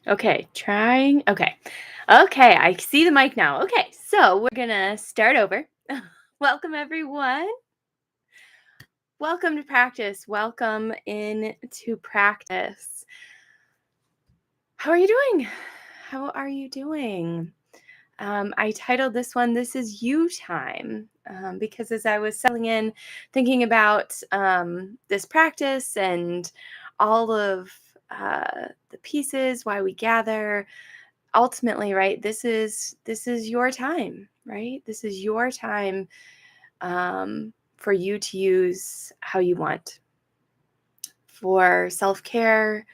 Okay, trying. Okay. Okay, I see the mic now. Okay, so we're gonna start over. Welcome, everyone. Welcome to practice. Welcome into practice. How are you doing? How are you doing? I titled this one, This Is You Time, because as I was settling in, thinking about this practice and all of the pieces, why we gather, ultimately, right, this is your time, right? This is your time for you to use how you want for self-care,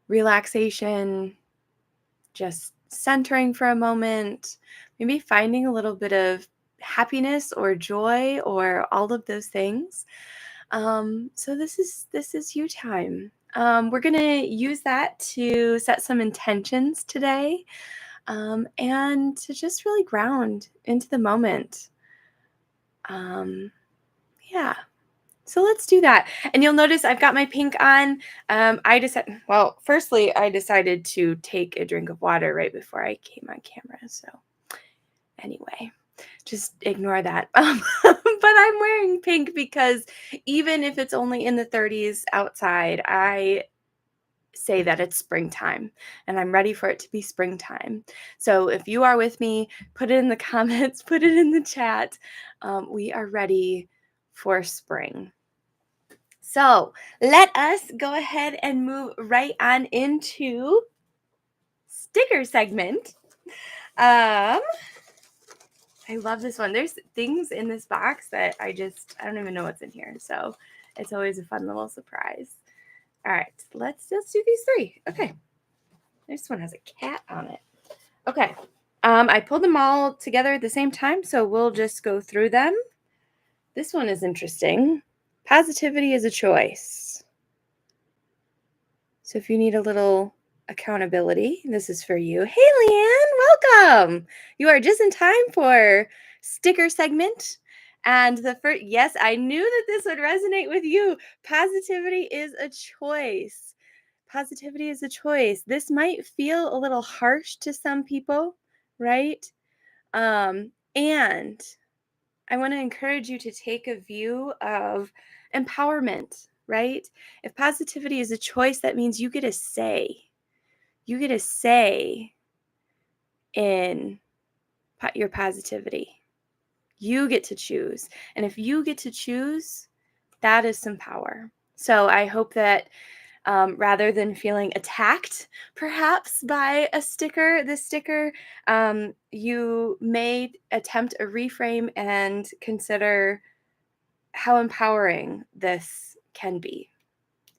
relaxation, just centering for a moment, maybe finding a little bit of happiness or joy or all of those things. So this is you time. We're gonna use that to set some intentions today, and to just really ground into the moment. Um, yeah. So let's do that. And you'll notice I've got my pink on. Firstly, I decided to take a drink of water right before I came on camera. So anyway, just ignore that. But I'm wearing pink because even if it's only in the 30s outside, I say that it's springtime and I'm ready for it to be springtime. So if you are with me, put it in the comments, put it in the chat. We are ready for spring. So let us go ahead and move right on into sticker segment. I love this one. There's things in this box that I don't even know what's in here. So it's always a fun little surprise. All right, let's do these three. Okay. This one has a cat on it. Okay. I pulled them all together at the same time, so we'll just go through them. This one is interesting. Positivity is a choice. So if you need a little accountability, this is for you. Hey, Leanne, welcome. You are just in time for sticker segment. And the first, yes, I knew that this would resonate with you. Positivity is a choice. Positivity is a choice. This might feel a little harsh to some people, right? And I want to encourage you to take a view of empowerment, right? If positivity is a choice, that means you get a say. You get a say in your positivity. You get to choose. And if you get to choose, that is some power. So I hope that rather than feeling attacked perhaps by this sticker, you may attempt a reframe and consider how empowering this can be.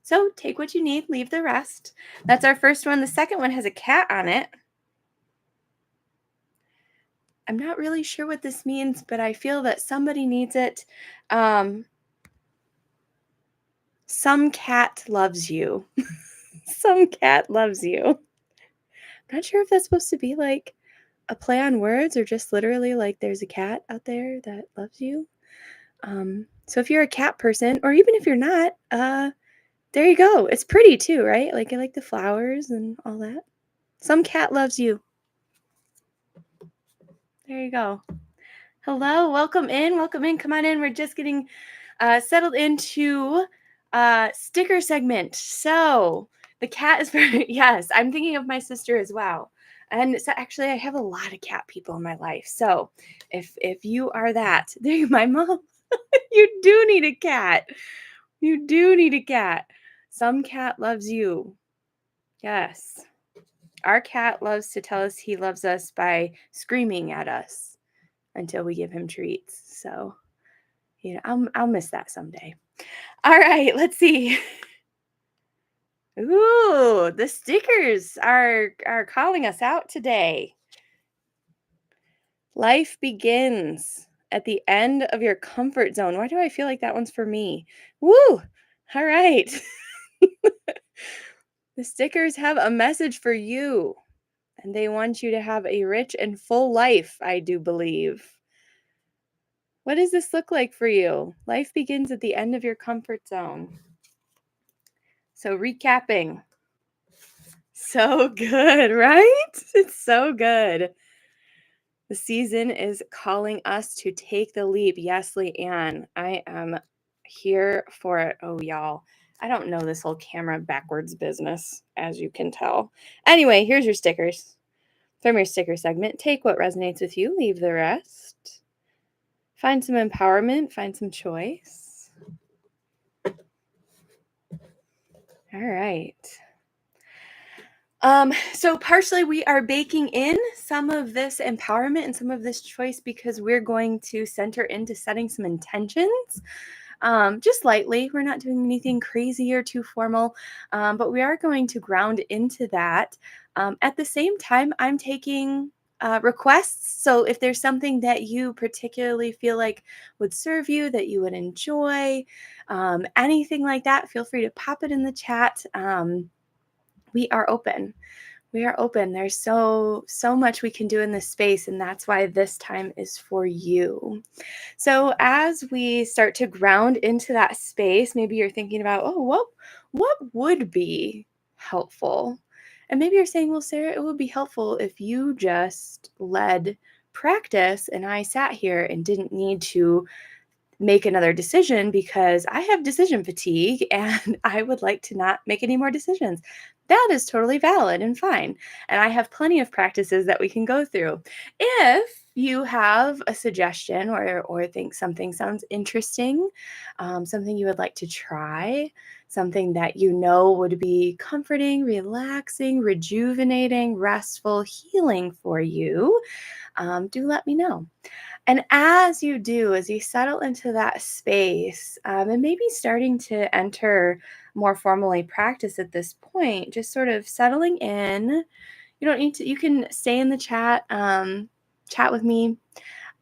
So take what you need, leave the rest. That's our first one. The second one has a cat on it. I'm not really sure what this means, but I feel that somebody needs it. Some cat loves you. Some cat loves you. I'm not sure if that's supposed to be like a play on words or just literally like there's a cat out there that loves you. So if you're a cat person, or even if you're not, there you go. It's pretty too, right? Like I like the flowers and all that. Some cat loves you. There you go. Hello, welcome in. Welcome in. Come on in. We're just getting settled into sticker segment. So the cat is very, yes, I'm thinking of my sister as well. And so actually I have a lot of cat people in my life. So if you are that, my mom, you do need a cat. You do need a cat. Some cat loves you. Yes. Our cat loves to tell us he loves us by screaming at us until we give him treats. So, I'll miss that someday. All right, let's see. Ooh, the stickers are calling us out today. Life begins at the end of your comfort zone. Why do I feel like that one's for me? Woo! All right. The stickers have a message for you, and they want you to have a rich and full life, I do believe. What does this look like for you? Life begins at the end of your comfort zone. So recapping. so good, right? It's so good. The season is calling us to take the leap. Yes, Leanne, I am here for it. Oh, y'all. I don't know this whole camera backwards business, as you can tell. Anyway, here's your stickers. From your sticker segment, take what resonates with you, leave the rest. Find some empowerment, find some choice. All right. So partially we are baking in some of this empowerment and some of this choice because we're going to center into setting some intentions. Just lightly. We're not doing anything crazy or too formal, but we are going to ground into that. At the same time, I'm taking requests. So if there's something that you particularly feel like would serve you, that you would enjoy, anything like that, feel free to pop it in the chat. We are open. We are open. There's so much we can do in this space, and that's why this time is for you. So as we start to ground into that space, maybe you're thinking about, oh, what would be helpful? And maybe you're saying, well, Sarah, it would be helpful if you just led practice and I sat here and didn't need to make another decision because I have decision fatigue and I would like to not make any more decisions. That is totally valid and fine. And I have plenty of practices that we can go through. If you have a suggestion or think something sounds interesting, something you would like to try, something that you know would be comforting, relaxing, rejuvenating, restful, healing for you, do let me know. And as you do, as you settle into that space, and maybe starting to enter more formally practice at this point, just sort of settling in. You don't need to, you can stay in the chat, chat with me,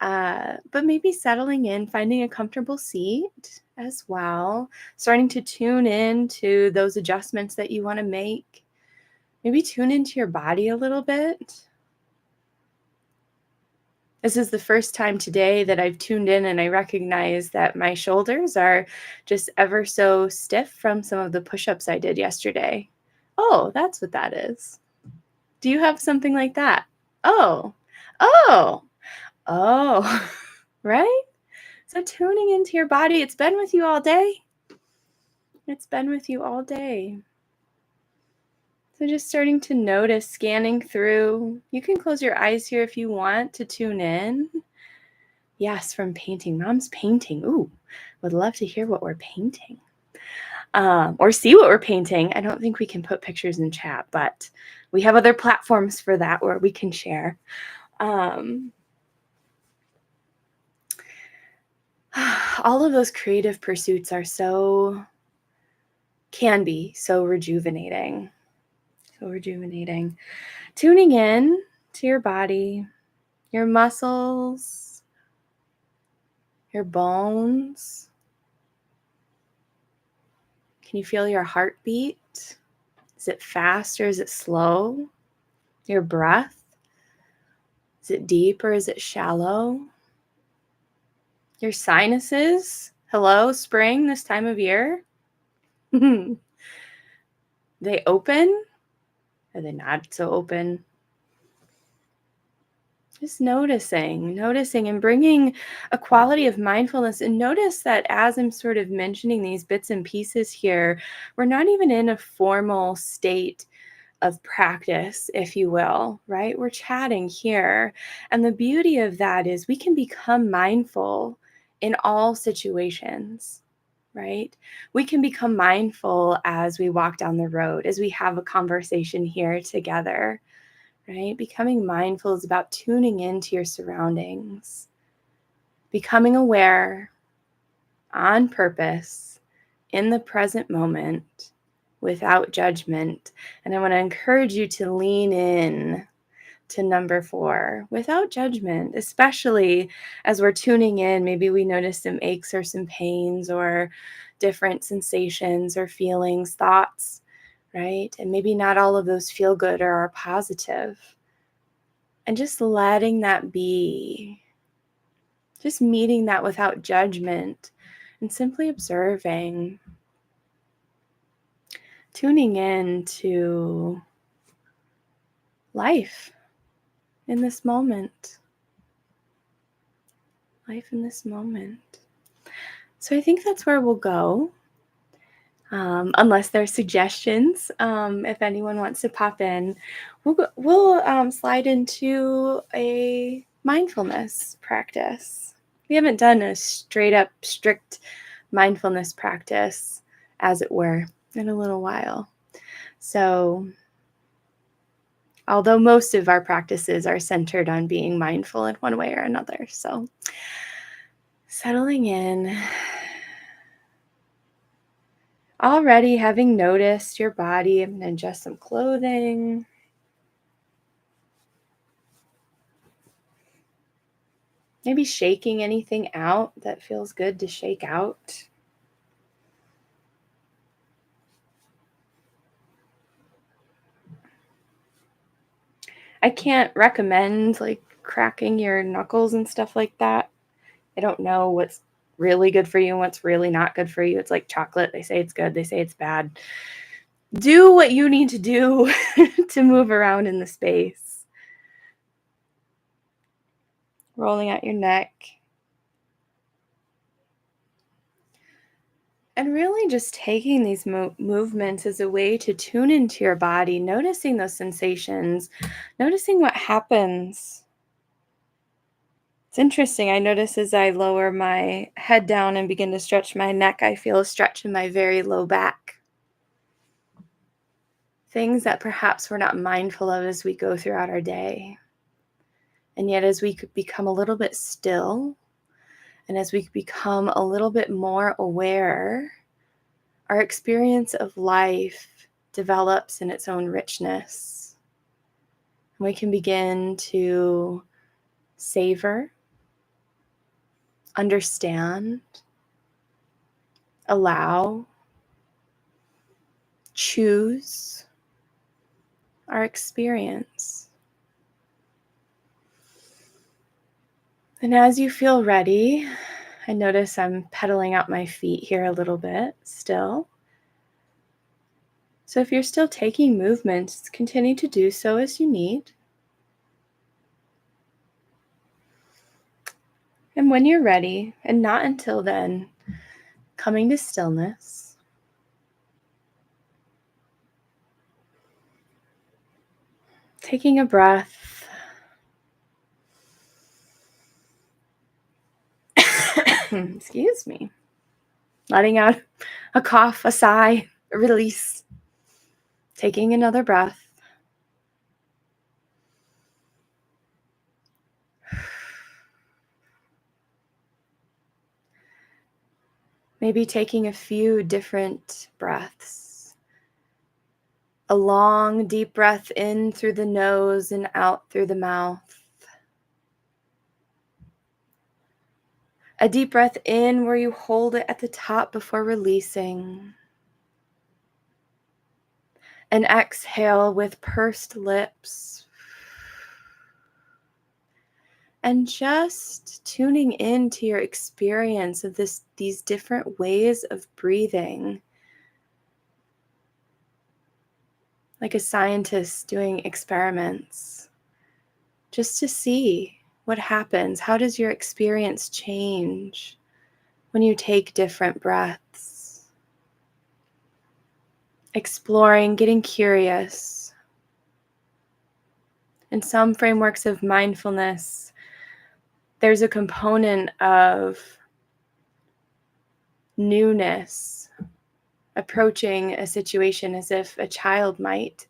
but maybe settling in, finding a comfortable seat as well, starting to tune in to those adjustments that you want to make. Maybe tune into your body a little bit. This is the first time today that I've tuned in and I recognize that my shoulders are just ever so stiff from some of the push-ups I did yesterday. Oh, that's what that is. Do you have something like that? Oh, oh, oh, right? So tuning into your body, it's been with you all day. It's been with you all day. So just starting to notice, scanning through. You can close your eyes here if you want to tune in. Yes, from painting. Mom's painting. Ooh, would love to hear what we're painting. Or see what we're painting. I don't think we can put pictures in chat, but we have other platforms for that where we can share. All of those creative pursuits are can be so rejuvenating. So rejuvenating. Tuning in to your body, your muscles, your bones. Can you feel your heartbeat? Is it fast or is it slow? Your breath? Is it deep or is it shallow? Your sinuses? Hello, spring this time of year? They open? Are they not so open? Just noticing and bringing a quality of mindfulness. And notice that as I'm sort of mentioning these bits and pieces here, we're not even in a formal state of practice, if you will, right? We're chatting here. And the beauty of that is we can become mindful in all situations, right? We can become mindful as we walk down the road, as we have a conversation here together, right? Becoming mindful is about tuning into your surroundings, becoming aware on purpose in the present moment without judgment. And I want to encourage you to lean in to number 4 without judgment, especially as we're tuning in. Maybe we notice some aches or some pains or different sensations or feelings, thoughts, right? And maybe not all of those feel good or are positive. And just letting that be, just meeting that without judgment and simply observing, tuning in to life in this moment. Life in this moment. So I think that's where we'll go. Unless there's suggestions, if anyone wants to pop in, we'll slide into a mindfulness practice. We haven't done a straight up strict mindfulness practice, as it were, in a little while. So, although most of our practices are centered on being mindful in one way or another, so settling in. Already having noticed your body, I'm going to adjust some clothing. Maybe shaking anything out that feels good to shake out. I can't recommend like cracking your knuckles and stuff like that. I don't know what's really good for you and what's really not good for you. It's like chocolate. They say it's good, they say it's bad. Do what you need to do to move around in the space. Rolling out your neck. And really just taking these movements as a way to tune into your body, noticing those sensations, noticing what happens. It's interesting. I notice as I lower my head down and begin to stretch my neck, I feel a stretch in my very low back. Things that perhaps we're not mindful of as we go throughout our day. And yet as we could become a little bit still, and as we become a little bit more aware, our experience of life develops in its own richness. And we can begin to savor, understand, allow, choose our experience. And as you feel ready, I notice I'm pedaling out my feet here a little bit still. So if you're still taking movements, continue to do so as you need. And when you're ready, and not until then, coming to stillness. Taking a breath. Excuse me. Letting out a cough, a sigh, a release. Taking another breath. Maybe taking a few different breaths. A long, deep breath in through the nose and out through the mouth. A deep breath in where you hold it at the top before releasing. An exhale with pursed lips. And just tuning into your experience of these different ways of breathing. Like a scientist doing experiments. Just to see what happens. How does your experience change when you take different breaths? Exploring, getting curious. In some frameworks of mindfulness, there's a component of newness, approaching a situation as if a child might,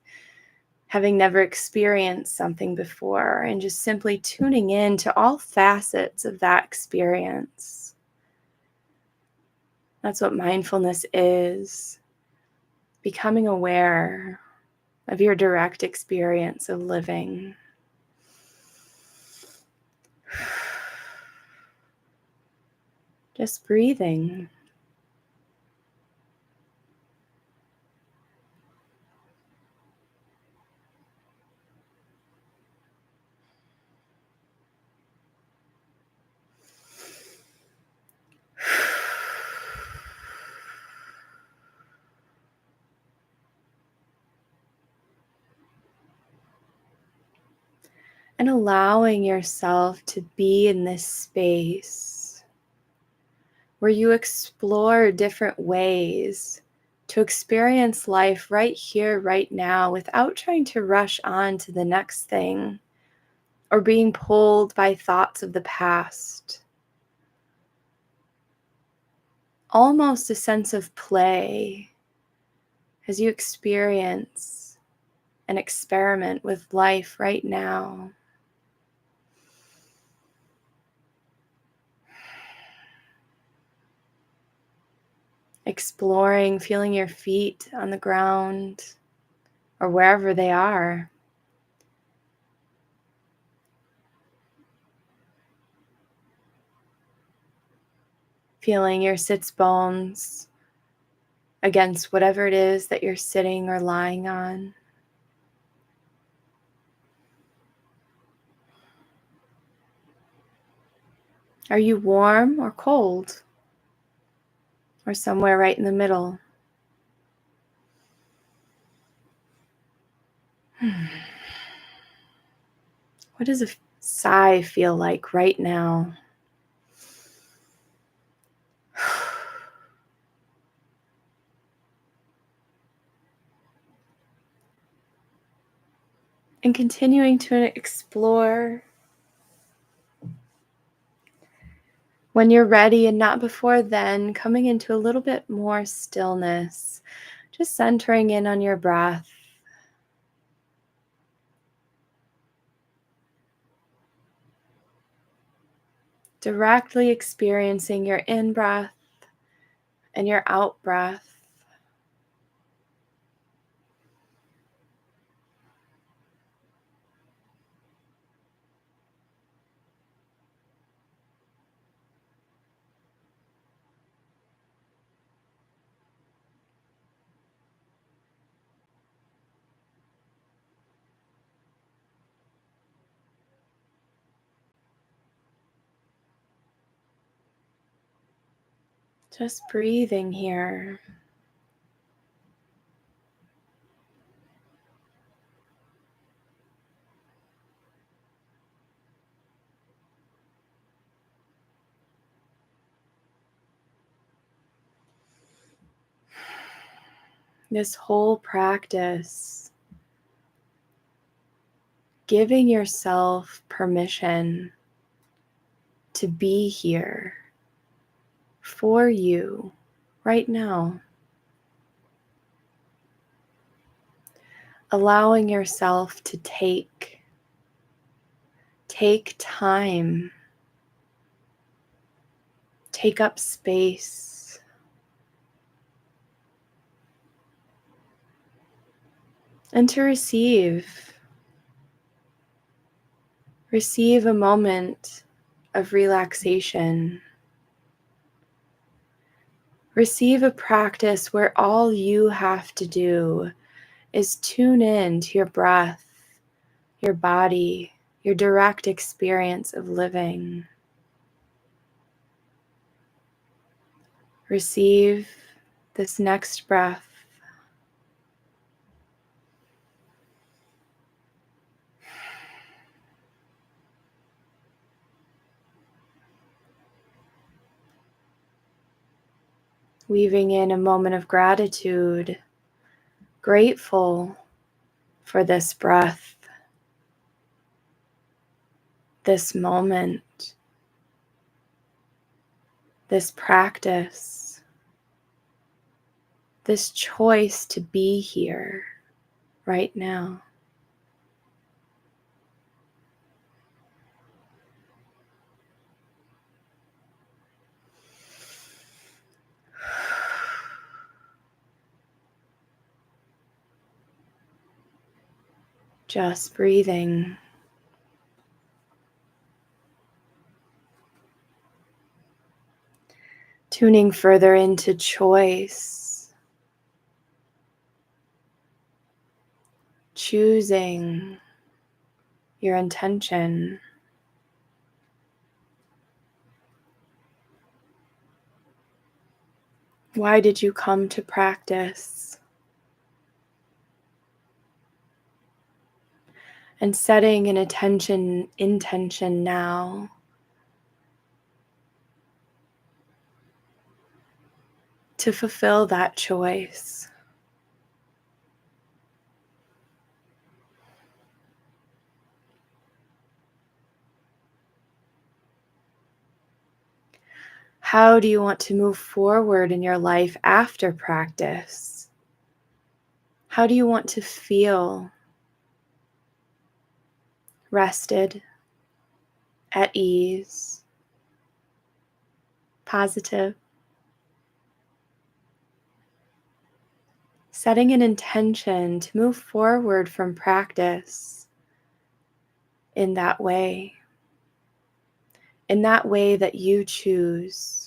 having never experienced something before, and just simply tuning in to all facets of that experience. That's what mindfulness is. Becoming aware of your direct experience of living. Just breathing. and allowing yourself to be in this space where you explore different ways to experience life right here, right now, without trying to rush on to the next thing or being pulled by thoughts of the past. Almost a sense of play as you experience and experiment with life right now. Exploring, feeling your feet on the ground or wherever they are. Feeling your sits bones against whatever it is that you're sitting or lying on. Are you warm or cold? Or somewhere right in the middle? What does a sigh feel like right now? And continuing to explore. When you're ready and not before then, coming into a little bit more stillness, just centering in on your breath. Directly experiencing your in-breath and your out-breath. Just breathing here. This whole practice, giving yourself permission to be here for you right now. Allowing yourself to take time, take up space, and to receive a moment of relaxation. Receive a practice where all you have to do is tune in to your breath, your body, your direct experience of living. Receive this next breath. Weaving in a moment of gratitude, grateful for this breath, this moment, this practice, this choice to be here right now. Just breathing. Tuning further into choice. Choosing your intention. Why did you come to practice? and setting an intention now to fulfill that choice. How do you want to move forward in your life after practice? How do you want to feel? Rested, at ease, positive. Setting an intention to move forward from practice in that way that you choose.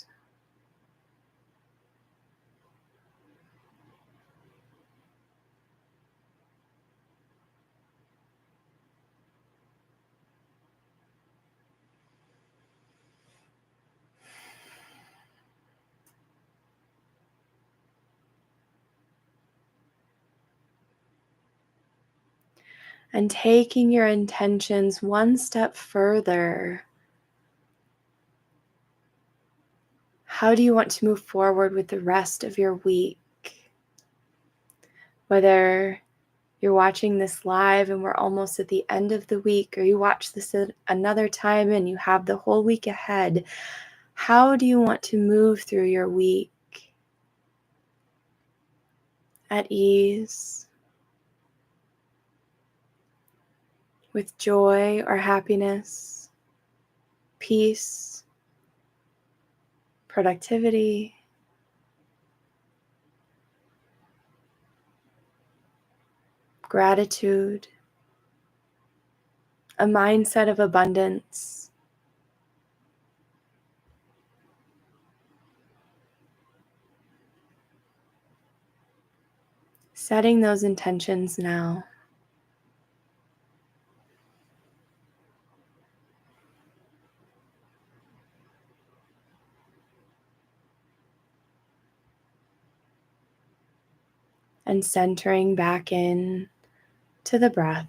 And taking your intentions one step further, how do you want to move forward with the rest of your week? Whether you're watching this live and we're almost at the end of the week, or you watch this at another time and you have the whole week ahead, how do you want to move through your week? At ease, with joy or happiness, peace, productivity, gratitude, a mindset of abundance. Setting those intentions now. And centering back in to the breath.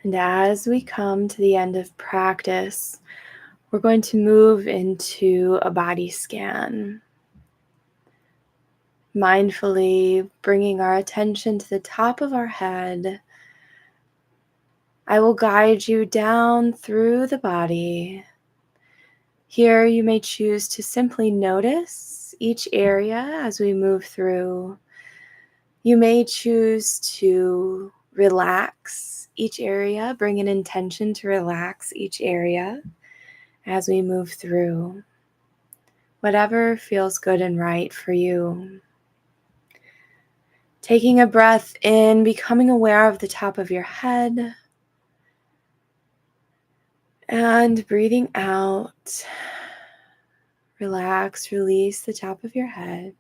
And as we come to the end of practice, we're going to move into a body scan. Mindfully bringing our attention to the top of our head. I will guide you down through the body. Here you may choose to simply notice each area as we move through. You may choose to relax each area, bring an intention to relax each area as we move through. Whatever feels good and right for you. Taking a breath in, becoming aware of the top of your head, and breathing out. Relax, release the top of your head.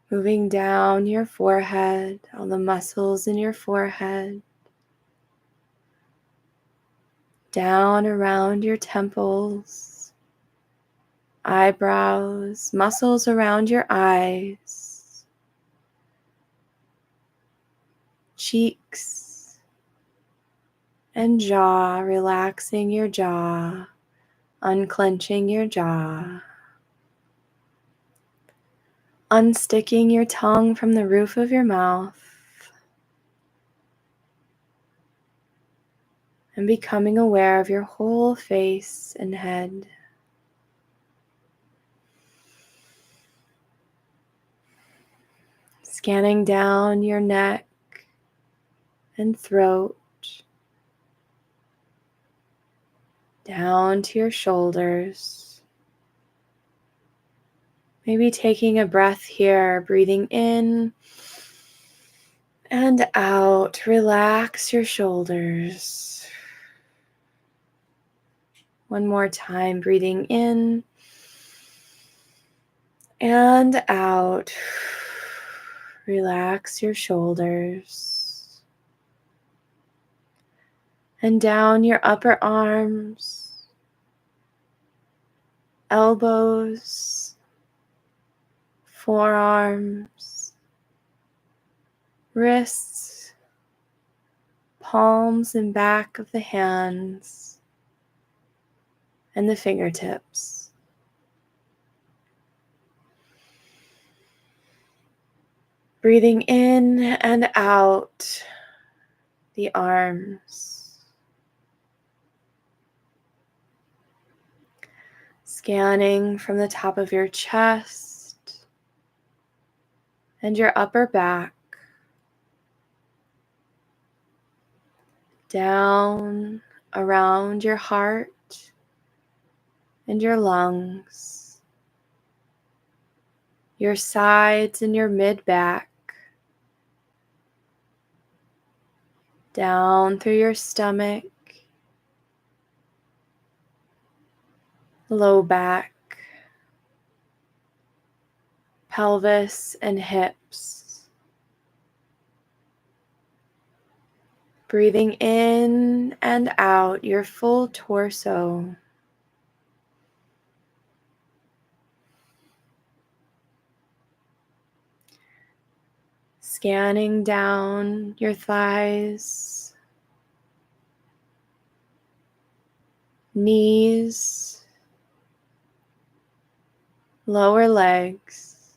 Moving down your forehead, all the muscles in your forehead. Down around your temples, eyebrows, muscles around your eyes, cheeks, and jaw, relaxing your jaw, unclenching your jaw. Unsticking your tongue from the roof of your mouth and becoming aware of your whole face and head. Scanning down your neck and throat, down to your shoulders. Maybe taking a breath here, breathing in and out. Relax your shoulders. One more time, breathing in And out. Relax your shoulders. And down your upper arms, elbows, forearms, wrists, palms and back of the hands, and the fingertips. Breathing in and out the arms. Scanning from the top of your chest and your upper back, down around your heart and your lungs, your sides and your mid-back, down through your stomach, low back, pelvis and hips. Breathing in and out your full torso. Scanning down your thighs, knees, lower legs,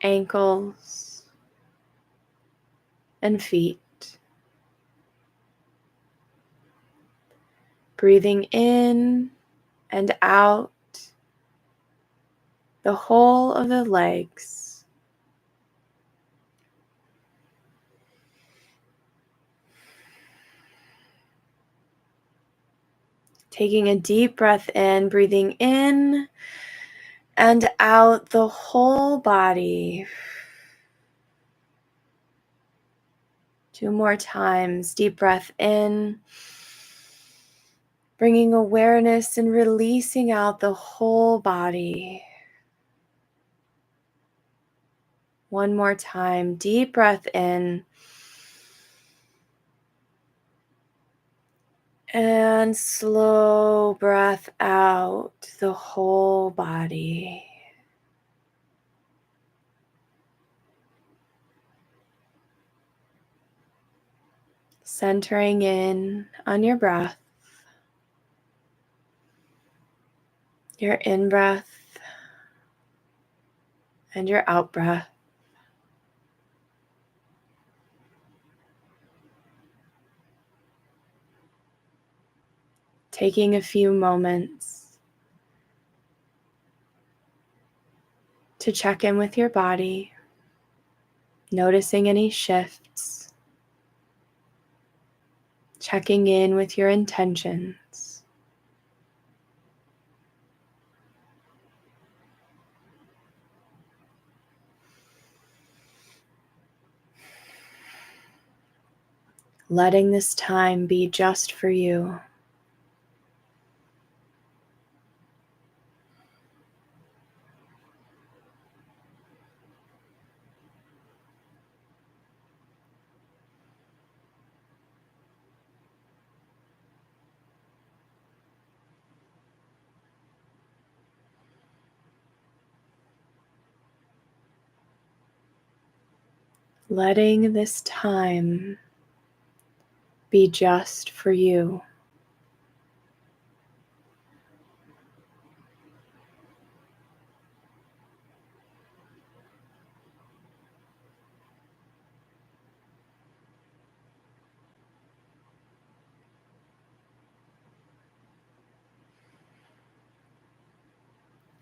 ankles, and feet. Breathing in and out the whole of the legs. Taking a deep breath in, breathing in and out the whole body. 2 more times. Deep breath in, bringing awareness and releasing out the whole body. 1 more time. Deep breath in. And slow breath out the whole body. Centering in on your breath, your in-breath and your out-breath. Taking a few moments to check in with your body, noticing any shifts, checking in with your intentions. Letting this time be just for you. Letting this time be just for you.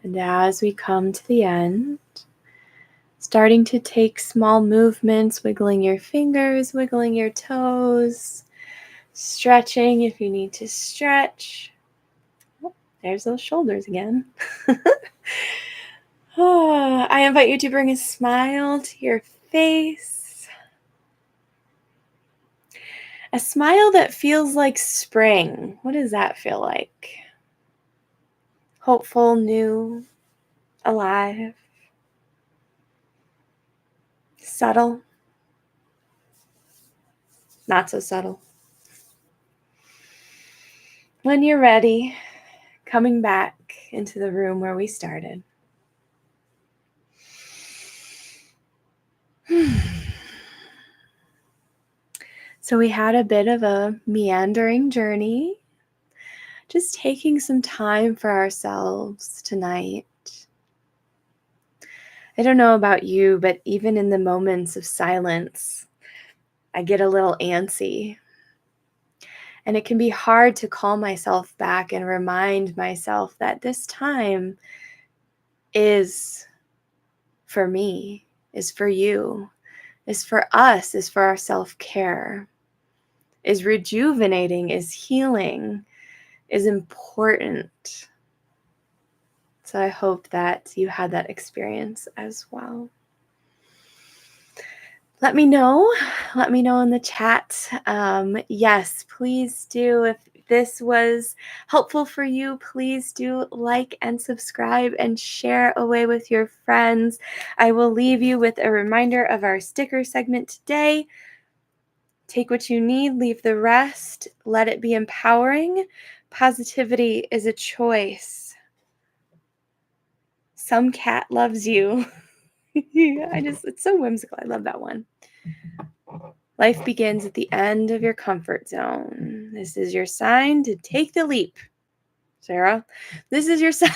And as we come to the end, starting to take small movements, wiggling your fingers, wiggling your toes, stretching if you need to stretch. Oh, there's those shoulders again. Oh, I invite you to bring a smile to your face. A smile that feels like spring. What does that feel like? hopeful, new, alive, subtle, not so subtle. When you're ready, coming back into the room where we started. So we had a bit of a meandering journey, just taking some time for ourselves tonight. I don't know about you, but even in the moments of silence, I get a little antsy. And it can be hard to call myself back and remind myself that this time is for me, is for you, is for us, is for our self-care, is rejuvenating, is healing, is important. So I hope that you had that experience as well. Let me know in the chat. Yes, please do. If this was helpful for you, please do like and subscribe and share away with your friends. I will leave you with a reminder of our sticker segment today. Take what you need, leave the rest. Let it be empowering. Positivity is a choice. Some cat loves you. It's so whimsical. I love that one. Life begins at the end of your comfort zone. This is your sign to take the leap. Sarah, this is your sign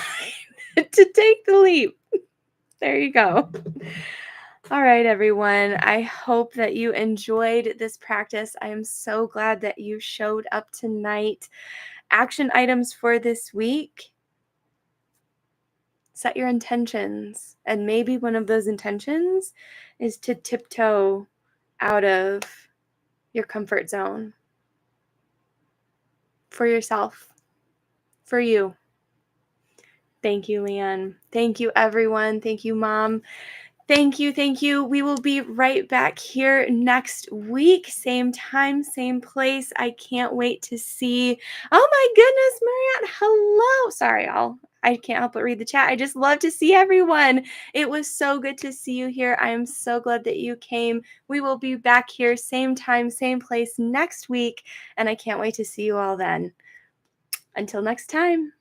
to take the leap. There you go. All right, everyone. I hope that you enjoyed this practice. I am so glad that you showed up tonight. Action items for this week. Set your intentions. And maybe one of those intentions is to tiptoe out of your comfort zone. For yourself. For you. Thank you, Leanne. Thank you, everyone. Thank you, Mom. Thank you. Thank you. We will be right back here next week. Same time, same place. I can't wait to see. Oh my goodness, Mariette. Hello. Sorry, I can't help but read the chat. I just love to see everyone. It was so good to see you here. I am so glad that you came. We will be back here same time, same place next week. And I can't wait to see you all then. Until next time.